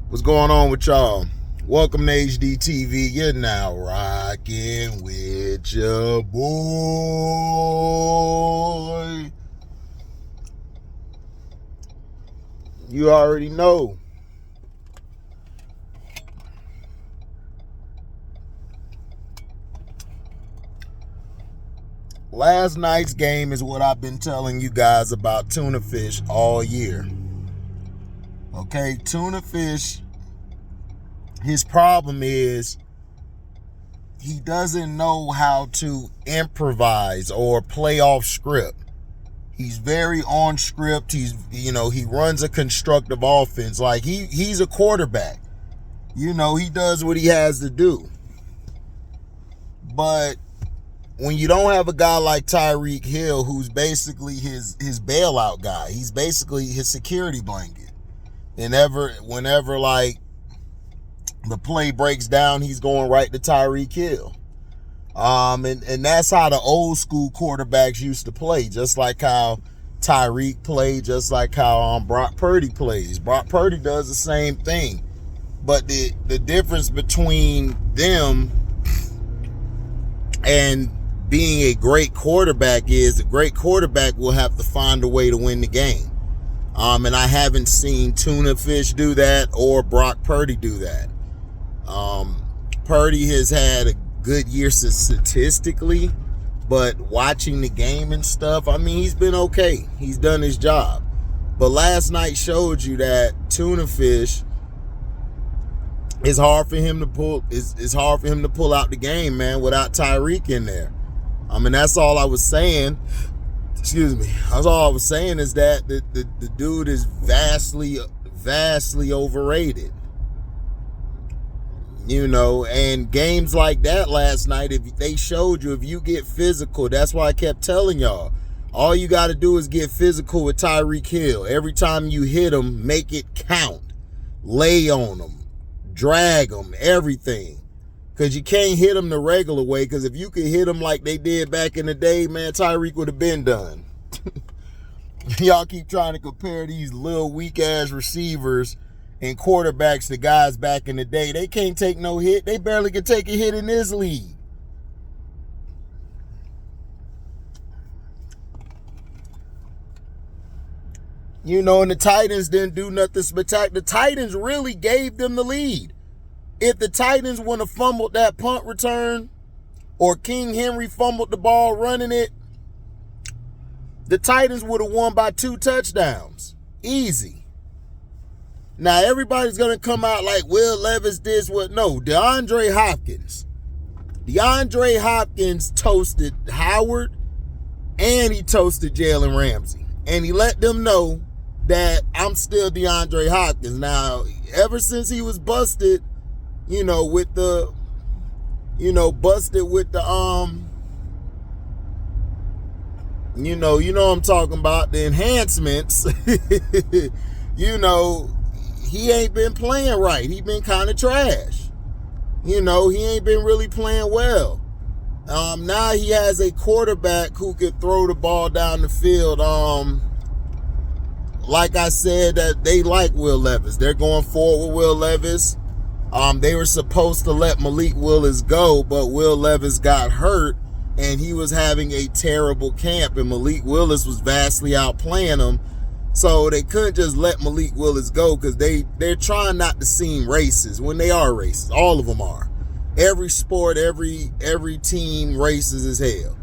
What's going on with y'all? Welcome to HDiiTV. You're now rocking with your boy. You already know. Last night's game is what I've been telling you guys about tuna fish all year. Okay, tuna fish, his problem is he doesn't know how to improvise or play off script. He's very on script. He runs a constructive offense. Like he's a quarterback. He does what he has to do. But when you don't have a guy like Tyreek Hill, who's basically his bailout guy, he's basically his security blanket. And whenever like the play breaks down, he's going right to Tyreek Hill. And that's how the old school quarterbacks used to play, just like how Tyreek played, just like how Brock Purdy plays. Brock Purdy does the same thing. But the difference between them and being a great quarterback is a great quarterback will have to find a way to win the game. And I haven't seen Tuna Fish do that or Brock Purdy do that. Purdy has had a good year statistically, but watching the game and stuff, he's been okay. He's done his job. But last night showed you that Tuna Fish, it's hard for him to pull out the game, man, without Tyreek in there. That's all I was saying. Excuse me. That's all I was saying is that the dude is vastly overrated. And games like that last night, if they showed you, if you get physical, that's why I kept telling y'all, all you got to do is get physical with Tyreek Hill. Every time you hit him, make it count. Lay on him. Drag him. Everything. Because you can't hit him the regular way, because if you could hit him like they did back in the day, man, Tyreek would have been done. Y'all keep trying to compare these little weak-ass receivers and quarterbacks to guys back in the day. They can't take no hit. They barely can take a hit in this league. And the Titans didn't do nothing spectacular. The Titans really gave them the lead. If the Titans wouldn't have fumbled that punt return, or King Henry fumbled the ball running it, the Titans would have won by 2 touchdowns. Easy. Now, everybody's going to come out like Will Levis this, what? No, DeAndre Hopkins toasted Howard, and he toasted Jalen Ramsey. And he let them know that I'm still DeAndre Hopkins. Now, ever since he was busted, with the, busted with the, what I'm talking about, the enhancements, he ain't been playing right. He been kind of trash. He ain't been really playing well. Now he has a quarterback who could throw the ball down the field. Like I said, that they like Will Levis. They're going forward with Will Levis. They were supposed to let Malik Willis go, but Will Levis got hurt, and he was having a terrible camp, and Malik Willis was vastly outplaying him. So they couldn't just let Malik Willis go, because they're trying not to seem racist when they are racist. All of them are. Every sport, every team racist as hell.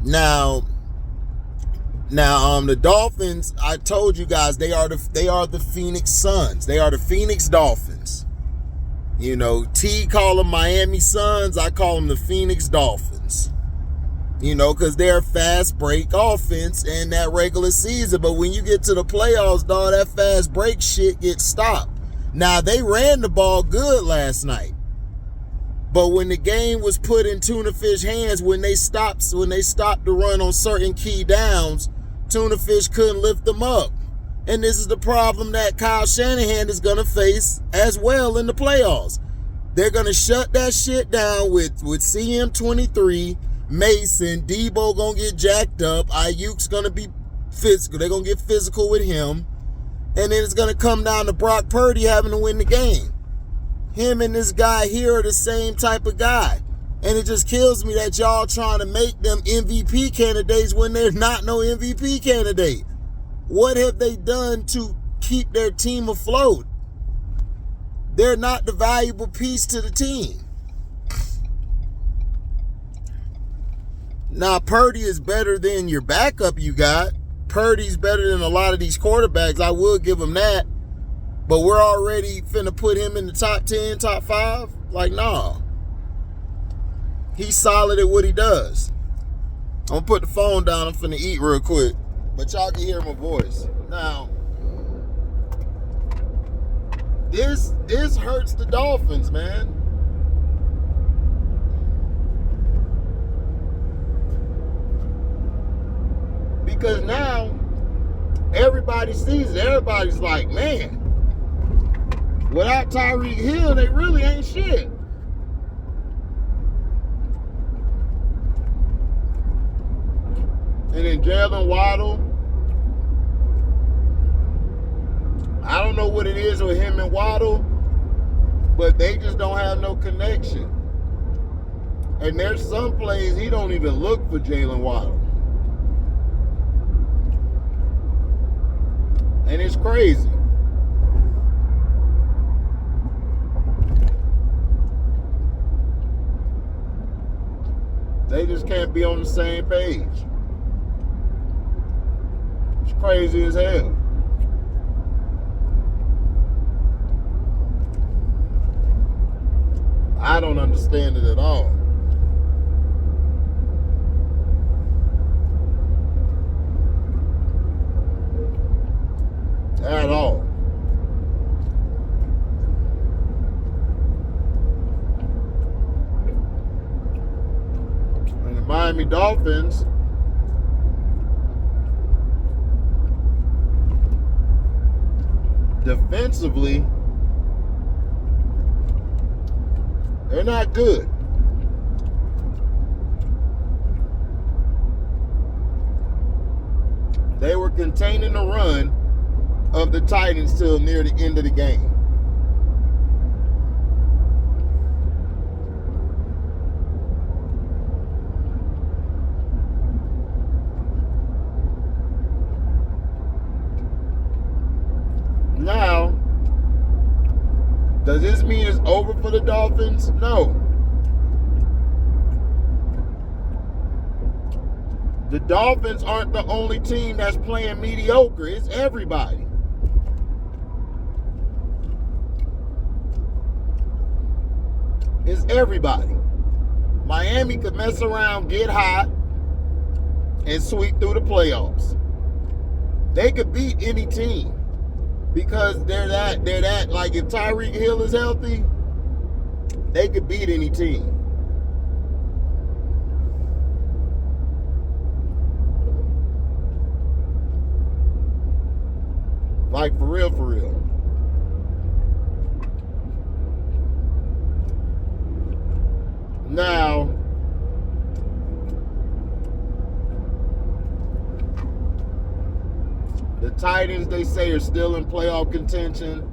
Now, the Dolphins, I told you guys, they are the Phoenix Suns. They are the Phoenix Dolphins. T call them Miami Suns. I call them the Phoenix Dolphins. Because they're a fast break offense in that regular season. But when you get to the playoffs, dog, that fast break shit gets stopped. Now, they ran the ball good last night. But when the game was put in Tuna Fish hands, when they stopped the run on certain key downs, Tuna Fish couldn't lift them up. And this is the problem that Kyle Shanahan is going to face as well in the playoffs. They're going to shut that shit down with CM23, Mason, Debo going to get jacked up, Ayuk's going to be physical. They're going to get physical with him. And then it's going to come down to Brock Purdy having to win the game. Him and this guy here are the same type of guy. And it just kills me that y'all trying to make them MVP candidates when they're not no MVP candidate. What have they done to keep their team afloat? They're not the valuable piece to the team. Now, Purdy is better than your backup you got. Purdy's better than a lot of these quarterbacks. I will give him that. But we're already finna put him in the top 10, top 5? Like, nah. He's solid at what he does. I'm gonna put the phone down. I'm finna eat real quick. But y'all can hear my voice. Now, this hurts the Dolphins, man. Because now, everybody sees it. Everybody's like, man, without Tyreek Hill, they really ain't shit. And then Jalen Waddle, I don't know what it is with him and Waddle, but they just don't have no connection. And there's some plays he don't even look for Jalen Waddle. And it's crazy. They just can't be on the same page. It's crazy as hell. I don't understand it at all. At all. And the Miami Dolphins, defensively, they're not good. They were containing the run of the Titans till near the end of the game. Now, does this mean it's over for the Dolphins? No. The Dolphins aren't the only team that's playing mediocre. It's everybody. It's everybody. Miami could mess around, get hot, and sweep through the playoffs. They could beat any team because they're that, like if Tyreek Hill is healthy, they could beat any team. Like for real, for real. Now, the Titans, they say, are still in playoff contention.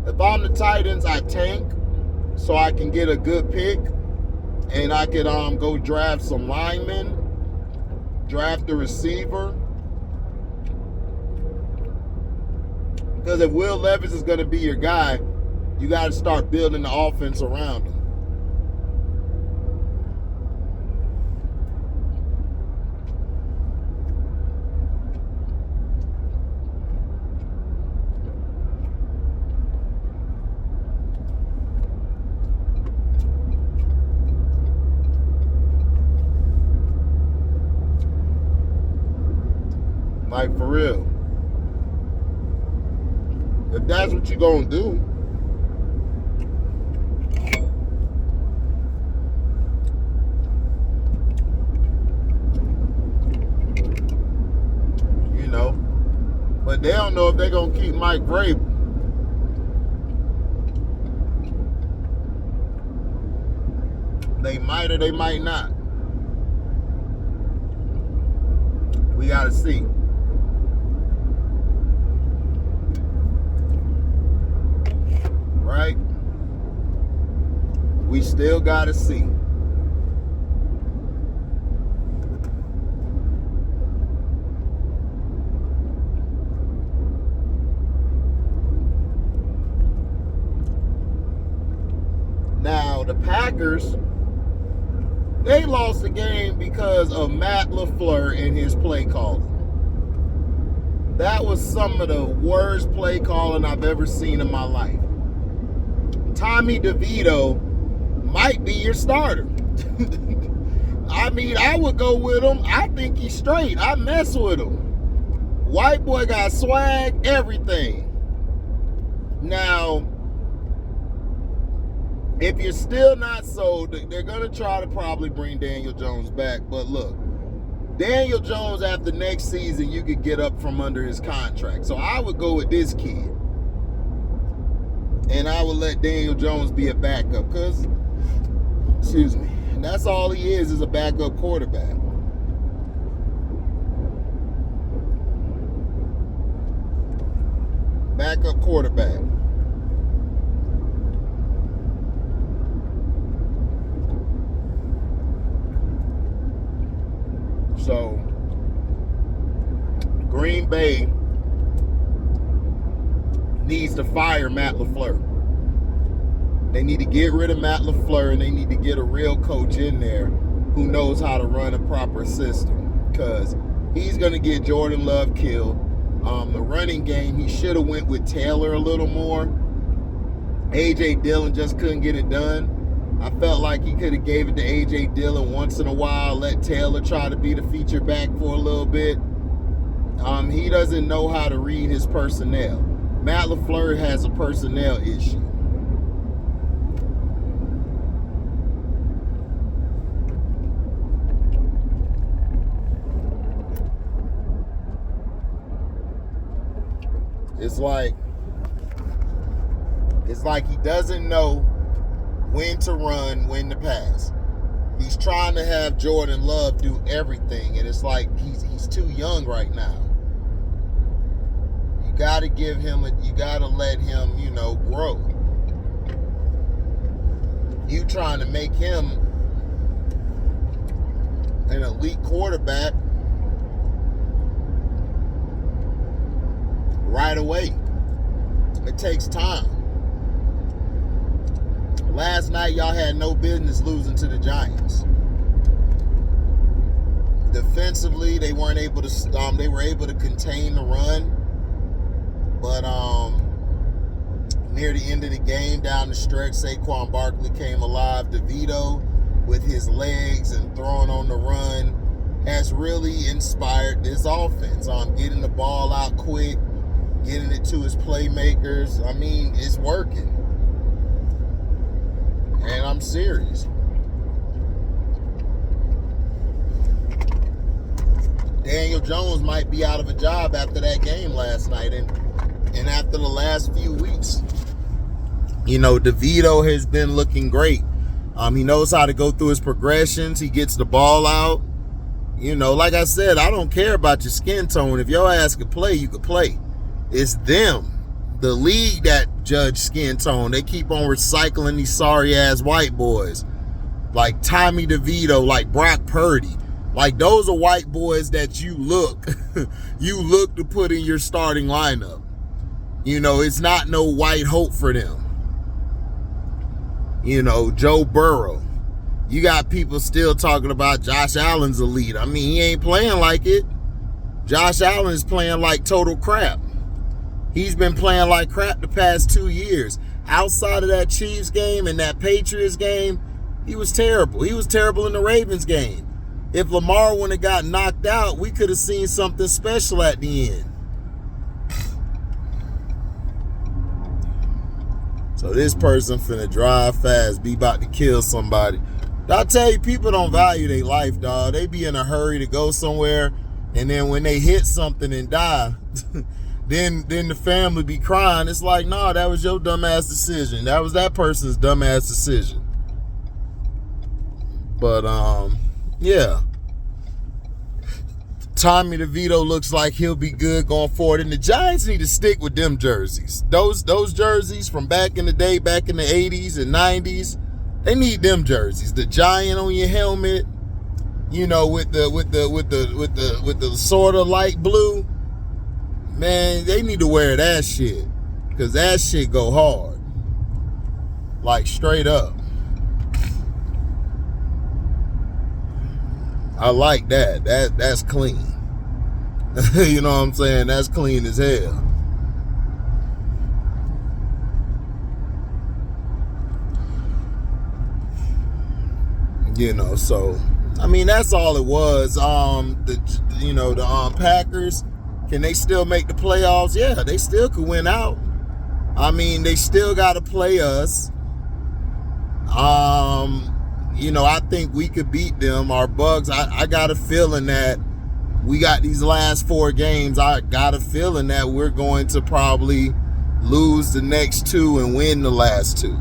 If I'm the Titans, I tank so I can get a good pick and I could go draft some linemen, draft a receiver. Because if Will Levis is going to be your guy, you got to start building the offense around him. Like, for real. If that's what you're going to do, you know. But they don't know if they're going to keep Mike Vrabel. They might or they might not. We got to see. We still got to see. Now, the Packers, they lost the game because of Matt LaFleur and his play calling. That was some of the worst play calling I've ever seen in my life. Tommy DeVito might be your starter. I mean, I would go with him. I think he's straight. I mess with him. White boy got swag, everything. Now, if you're still not sold, they're going to try to probably bring Daniel Jones back. But look, Daniel Jones, after next season, you could get up from under his contract. So I would go with this kid. And I would let Daniel Jones be a backup. Because, excuse me, that's all he is a backup quarterback. Backup quarterback. So, Green Bay needs to fire Matt LaFleur. They need to get rid of Matt LaFleur, and they need to get a real coach in there who knows how to run a proper system, because he's going to get Jordan Love killed. The running game, he should have went with Taylor a little more. A.J. Dillon just couldn't get it done. I felt like he could have gave it to A.J. Dillon once in a while, let Taylor try to be the feature back for a little bit. He doesn't know how to read his personnel. Matt LaFleur has a personnel issue. It's like he doesn't know when to run, when to pass. He's trying to have Jordan Love do everything, and it's like he's too young right now. You got to give him you got to let him, grow. You trying to make him an elite quarterback right away. It takes time. Last night, y'all had no business losing to the Giants. Defensively, they weren't able to. They were able to contain the run, but near the end of the game, down the stretch, Saquon Barkley came alive. DeVito, with his legs and throwing on the run, has really inspired this offense. Getting the ball out quick, getting it to his playmakers. I mean, it's working. And I'm serious. Daniel Jones might be out of a job after that game last night and after the last few weeks. DeVito has been looking great. He knows how to go through his progressions. He gets the ball out. Like I said, I don't care about your skin tone. If your ass could play, you could play. It's them, the league, that judge skin tone. They keep on recycling these sorry-ass white boys. Like Tommy DeVito, like Brock Purdy. Like, those are white boys that you look to put in your starting lineup. It's not no white hope for them. Joe Burrow. You got people still talking about Josh Allen's elite. I mean, he ain't playing like it. Josh Allen is playing like total crap. He's been playing like crap the past 2 years. Outside of that Chiefs game and that Patriots game, he was terrible. He was terrible in the Ravens game. If Lamar wouldn't have got knocked out, we could have seen something special at the end. So this person finna drive fast, be about to kill somebody. I tell you, people don't value their life, dog. They be in a hurry to go somewhere, and then when they hit something and die, then the family be crying. It's like, nah, that was your dumbass decision. That was that person's dumbass decision. But yeah. Tommy DeVito looks like he'll be good going forward. And the Giants need to stick with them jerseys. Those jerseys from back in the day, back in the 80s and 90s, They need them jerseys. The giant on your helmet, you know, with the sort of light blue. Man, they need to wear that shit. Cause that shit go hard. Like straight up. I like that. That's clean. You know what I'm saying? That's clean as hell. You know, so I mean that's all it was. The Packers, can they still make the playoffs? Yeah, they still could win out. I mean, they still gotta play us. I think we could beat them. Our Bugs, I got a feeling that we got these last 4 games. I got a feeling that we're going to probably lose the next 2 and win the last 2.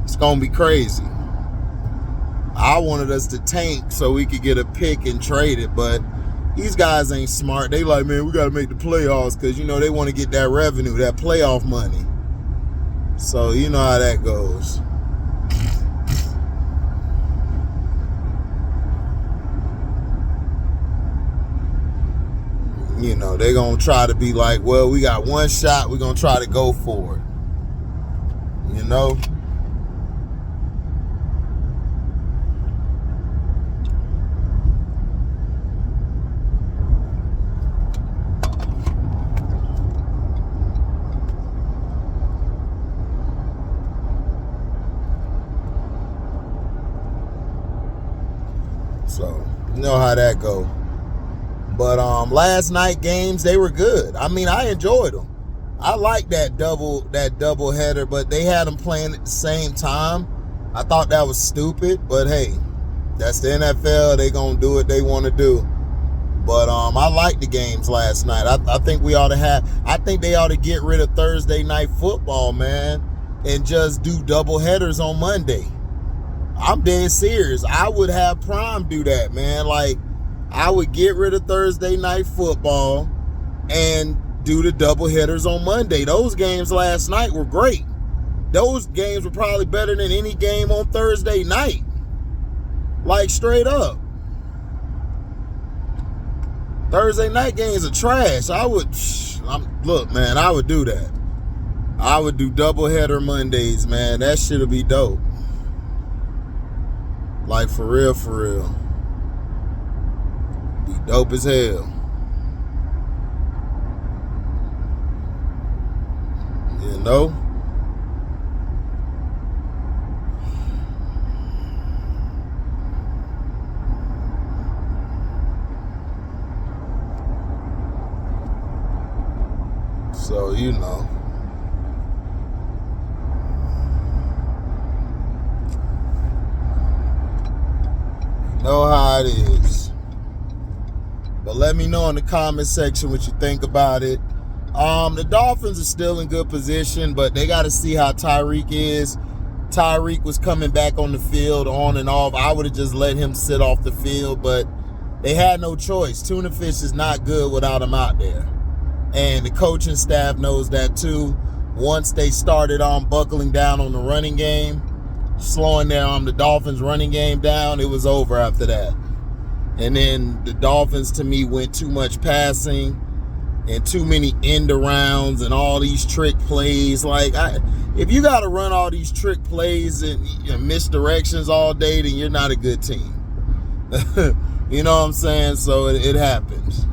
It's gonna be crazy. I wanted us to tank so we could get a pick and trade it, but these guys ain't smart. They like, man, we got to make the playoffs because, they want to get that revenue, that playoff money. So you know how that goes. They're going to try to be like, well, we got one shot. We're going to try to go for it. So, you know how that go. But last night games, they were good. I mean, I enjoyed them. I like that double header, but they had them playing at the same time. I thought that was stupid, but hey, that's the NFL. They gonna do what they want to do. But I like the games last night. I think we ought to I think they ought to get rid of Thursday night football, man, and just do double headers on Monday. I'm dead serious. I would have Prime do that, man. Like, I would get rid of Thursday night football and do the double headers on Monday. Those games last night were great. Those games were probably better than any game on Thursday night. Like, straight up. Thursday night games are trash. Look, man, I would do that. I would do double header Mondays, man. That shit'll be dope. Like, for real, for real. Be dope as hell. So, know how it is. But let me know in the comment section what you think about it. The Dolphins are still in good position, but they got to see how Tyreek is. Tyreek was coming back on the field on and off. I would have just let him sit off the field, but they had no choice. Tuna fish is not good without him out there. And the coaching staff knows that too. Once they started buckling down on the running game, slowing down the Dolphins' running game down, it was over after that. And then the Dolphins, to me, went too much passing and too many end arounds and all these trick plays. Like, if you got to run all these trick plays and misdirections all day, then you're not a good team. You know what I'm saying? So it happens.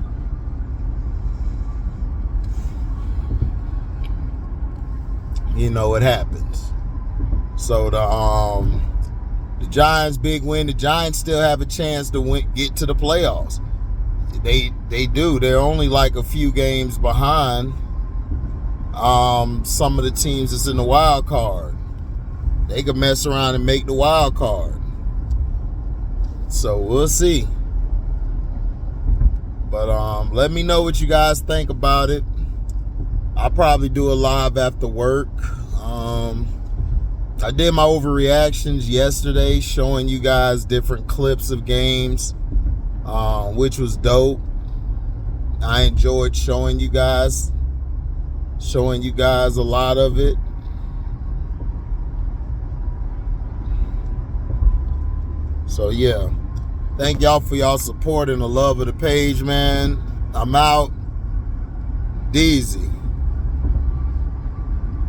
It happens. So the Giants' big win. The Giants still have a chance to get to the playoffs. They do. They're only like a few games behind some of the teams that's in the wild card. They could mess around and make the wild card. So we'll see. But let me know what you guys think about it. I'll probably do a live after work. I did my overreactions yesterday, showing you guys different clips of games, which was dope. I enjoyed showing you guys a lot of it. So yeah, thank y'all for y'all support and the love of the page, man. I'm out. Deezy.